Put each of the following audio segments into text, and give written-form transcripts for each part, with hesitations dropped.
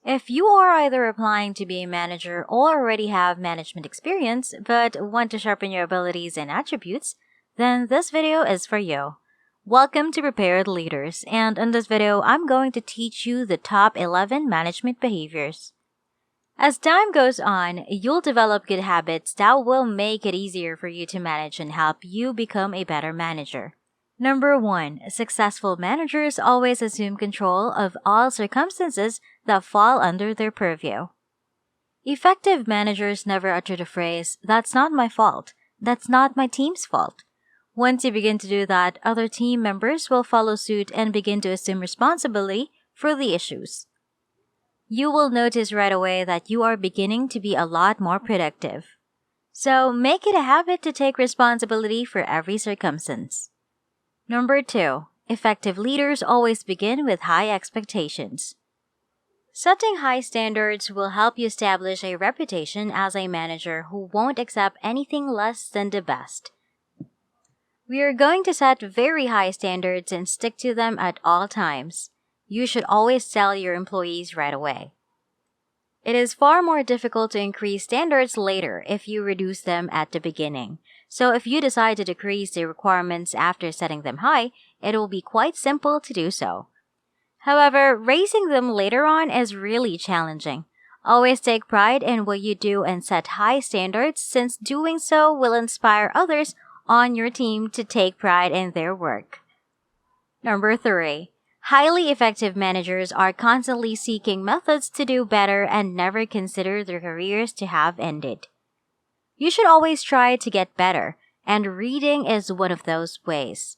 If you are either applying to be a manager or already have management experience but want to sharpen your abilities and attributes, then this video is for you. Welcome to Prepared Leaders, and in this video, I'm going to teach you the top 11 management behaviors. As time goes on, you'll develop good habits that will make it easier for you to manage and help you become a better manager. Number 1. Successful managers always assume control of all circumstances that fall under their purview. Effective managers never utter the phrase, "That's not my fault. That's not my team's fault." Once you begin to do that, other team members will follow suit and begin to assume responsibility for the issues. You will notice right away that you are beginning to be a lot more productive. So make it a habit to take responsibility for every circumstance. Number 2. Effective leaders always begin with high expectations. Setting high standards will help you establish a reputation as a manager who won't accept anything less than the best. We are going to set very high standards and stick to them at all times. You should always tell your employees right away. It is far more difficult to increase standards later if you reduce them at the beginning. So if you decide to decrease the requirements after setting them high, it will be quite simple to do so. However, raising them later on is really challenging. Always take pride in what you do and set high standards, since doing so will inspire others on your team to take pride in their work. Number 3. Highly effective managers are constantly seeking methods to do better and never consider their careers to have ended. You should always try to get better, and reading is one of those ways.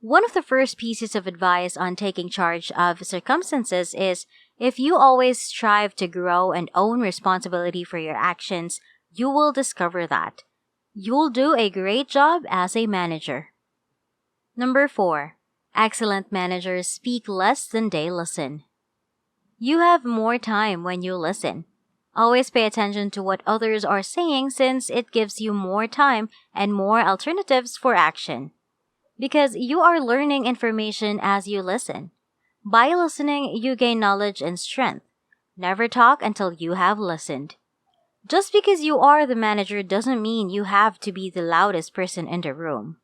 One of the first pieces of advice on taking charge of circumstances is, if you always strive to grow and own responsibility for your actions, you will discover that you'll do a great job as a manager. Number 4. Excellent managers speak less than they listen. You have more time when you listen. Always pay attention to what others are saying, since it gives you more time and more alternatives for action. Because you are learning information as you listen. By listening, you gain knowledge and strength. Never talk until you have listened. Just because you are the manager doesn't mean you have to be the loudest person in the room.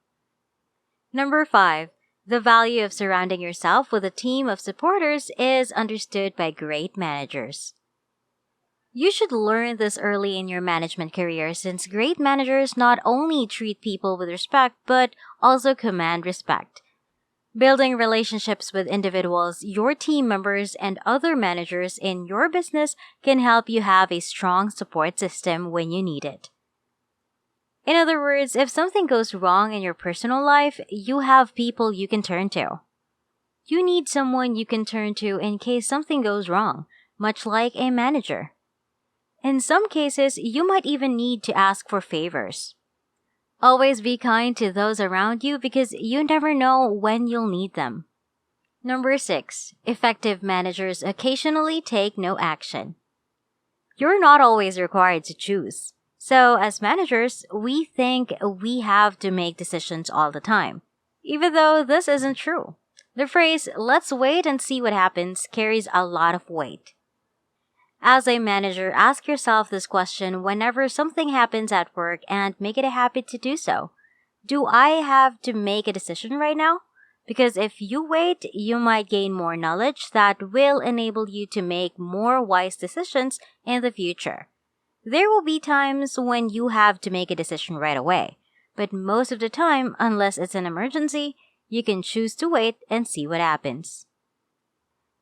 Number 5. The value of surrounding yourself with a team of supporters is understood by great managers. You should learn this early in your management career, since great managers not only treat people with respect but also command respect. Building relationships with individuals, your team members, and other managers in your business can help you have a strong support system when you need it. In other words, if something goes wrong in your personal life, you have people you can turn to. You need someone you can turn to in case something goes wrong, much like a manager. In some cases, you might even need to ask for favors. Always be kind to those around you, because you never know when you'll need them. Number 6. Effective managers occasionally take no action. You're not always required to choose. So, as managers, we think we have to make decisions all the time, even though this isn't true. The phrase, "let's wait and see what happens," carries a lot of weight. As a manager, ask yourself this question whenever something happens at work and make it a habit to do so. Do I have to make a decision right now? Because if you wait, you might gain more knowledge that will enable you to make more wise decisions in the future. There will be times when you have to make a decision right away, but most of the time, unless it's an emergency, you can choose to wait and see what happens.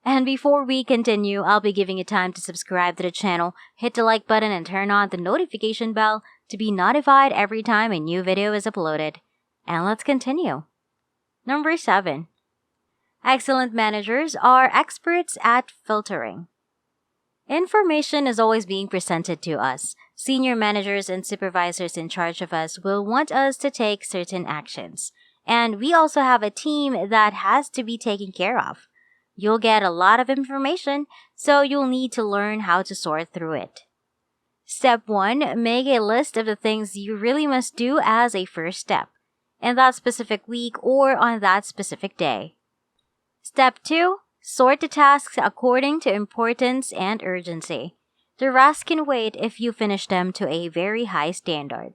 And before we continue, I'll be giving you time to subscribe to the channel, hit the like button, and turn on the notification bell to be notified every time a new video is uploaded. And let's continue. Number 7. Excellent managers are experts at filtering. Information is always being presented to us. Senior managers and supervisors in charge of us will want us to take certain actions. And we also have a team that has to be taken care of. You'll get a lot of information, so you'll need to learn how to sort through it. Step 1. Make a list of the things you really must do as a first step, in that specific week or on that specific day. Step 2. Sort the tasks according to importance and urgency. The rest can wait if you finish them to a very high standard.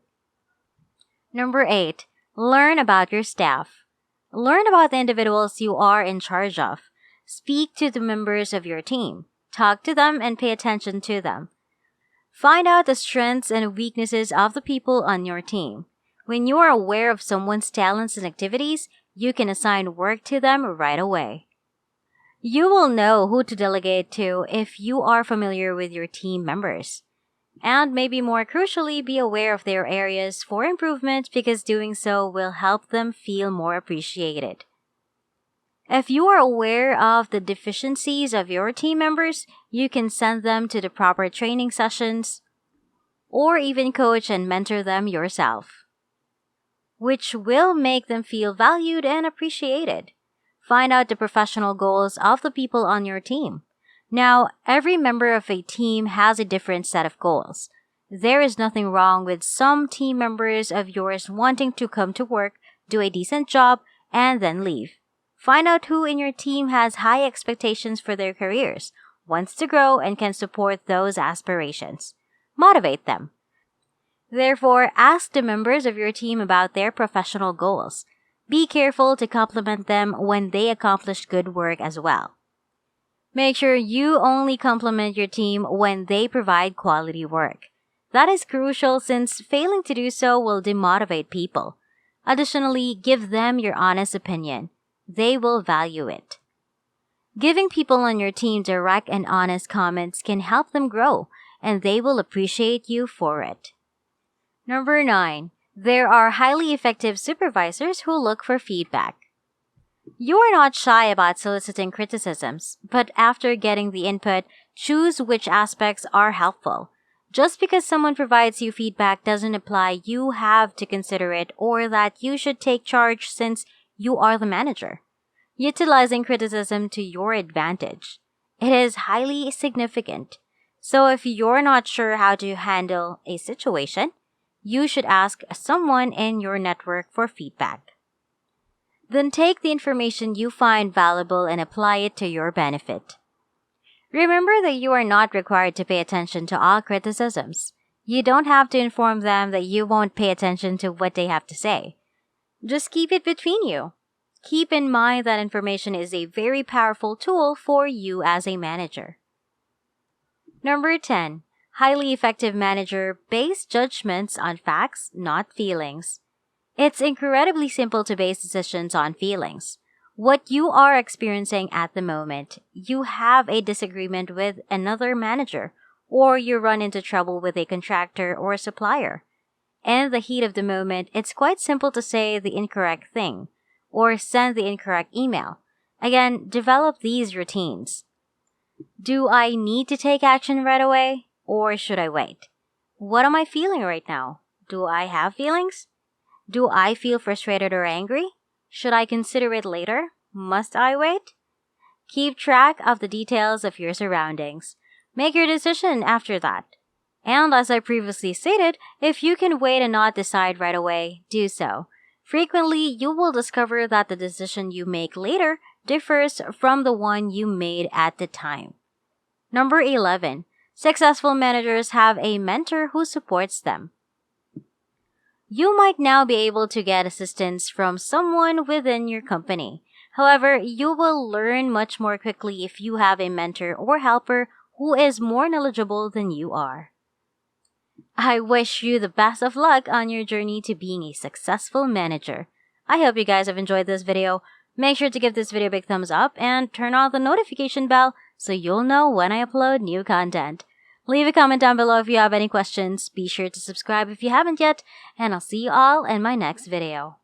Number 8. Learn about your staff. Learn about the individuals you are in charge of. Speak to the members of your team. Talk to them and pay attention to them. Find out the strengths and weaknesses of the people on your team. When you are aware of someone's talents and activities, you can assign work to them right away. You will know who to delegate to if you are familiar with your team members. And maybe more crucially, be aware of their areas for improvement because doing so will help them feel more appreciated. If you are aware of the deficiencies of your team members, you can send them to the proper training sessions or even coach and mentor them yourself, which will make them feel valued and appreciated. Find out the professional goals of the people on your team. Now, every member of a team has a different set of goals. There is nothing wrong with some team members of yours wanting to come to work, do a decent job, and then leave. Find out who in your team has high expectations for their careers, wants to grow, and can support those aspirations. Motivate them. Therefore, ask the members of your team about their professional goals. Be careful to compliment them when they accomplish good work as well. Make sure you only compliment your team when they provide quality work. That is crucial since failing to do so will demotivate people. Additionally, give them your honest opinion. They will value it. Giving people on your team direct and honest comments can help them grow, and they will appreciate you for it. Number 9. There are highly effective supervisors who look for feedback. You are not shy about soliciting criticisms, but after getting the input, choose which aspects are helpful. Just because someone provides you feedback doesn't imply you have to consider it or that you should take charge since you are the manager. Utilizing criticism to your advantage. It is highly significant. So if you're not sure how to handle a situation, you should ask someone in your network for feedback. Then take the information you find valuable and apply it to your benefit. Remember that you are not required to pay attention to all criticisms. You don't have to inform them that you won't pay attention to what they have to say. Just keep it between you. Keep in mind that information is a very powerful tool for you as a manager. Number 10. Highly effective manager base judgments on facts, not feelings. It's incredibly simple to base decisions on feelings. What you are experiencing at the moment, you have a disagreement with another manager, or you run into trouble with a contractor or supplier. In the heat of the moment, it's quite simple to say the incorrect thing, or send the incorrect email. Again, develop these routines. Do I need to take action right away, or should I wait? What am I feeling right now? Do I have feelings? Do I feel frustrated or angry? Should I consider it later? Must I wait? Keep track of the details of your surroundings. Make your decision after that. And as I previously stated, if you can wait and not decide right away, do so. Frequently, you will discover that the decision you make later differs from the one you made at the time. Number 11. Successful managers have a mentor who supports them. You might now be able to get assistance from someone within your company. However, you will learn much more quickly if you have a mentor or helper who is more knowledgeable than you are. I wish you the best of luck on your journey to being a successful manager. I hope you guys have enjoyed this video. Make sure to give this video a big thumbs up and turn on the notification bell so you'll know when I upload new content. Leave a comment down below if you have any questions. Be sure to subscribe if you haven't yet, and I'll see you all in my next video.